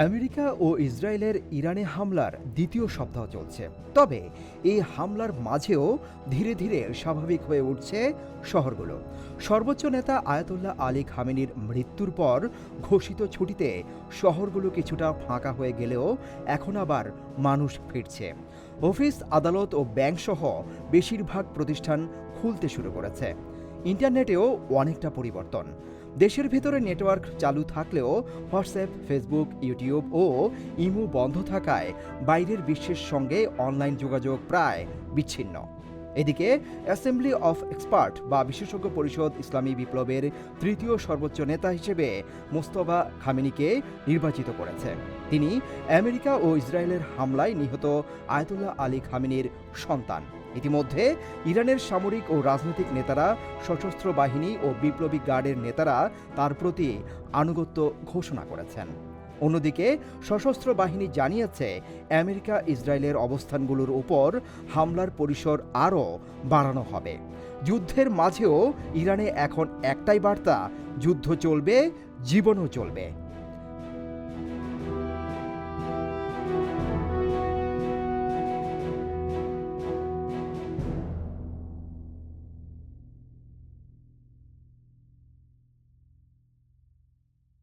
America ও ইসরায়েলের ইরানে হামলার দ্বিতীয় সপ্তাহ চলছে। তবে এই হামলার মাঝেও ধীরে ধীরে স্বাভাবিক হয়ে উঠছে শহরগুলো। সর্বোচ্চ নেতা আয়াতুল্লাহ আলী খামেনির মৃত্যুর পর ঘোষিত ছুটিতে শহরগুলো কিছুটা ফাঁকা হয়ে গেলেও এখন আবার মানুষ ফিরছে। অফিস, আদালত ও ব্যাংকসহ বেশিরভাগ প্রতিষ্ঠান খুলতে শুরু করেছে। ইন্টারনেটেও অনেকটা পরিবর্তন। দেশের ভেতরে নেটওয়ার্ক চালু থাকলেও হোয়াটসঅ্যাপ, ফেসবুক, ইউটিউব ও ইমো বন্ধ থাকায় বাইরের বিশ্বের সঙ্গে অনলাইন যোগাযোগ প্রায় বিচ্ছিন্ন। এদিকে অ্যাসেম্বলি অফ এক্সপার্ট বা বিশেষজ্ঞ পরিষদ ইসলামী বিপ্লবের তৃতীয় সর্বোচ্চ নেতা হিসেবে মোস্তফা খামেনিকে নির্বাচিত করেছে। তিনি আমেরিকা ও ইসরায়েলের হামলায় নিহত আয়াতুল্লাহ আলী খামেনির সন্তান। ইতিমধ্যে ইরানের সামরিক ও রাজনৈতিক নেতারা, সশস্ত্র বাহিনী ও বিপ্লবী গার্ডের নেতারা তার প্রতি আনুগত্য ঘোষণা করেছেন। অন্যদিকে সশস্ত্র বাহিনী জানিয়েছে আমেরিকা ইসরায়েলের অবস্থানগুলোর উপর হামলার পরিসর আরও বাড়ানো হবে। যুদ্ধের মাঝেও ইরানে এখন একটাই বার্তা: যুদ্ধ চলবে, জীবনও চলবে।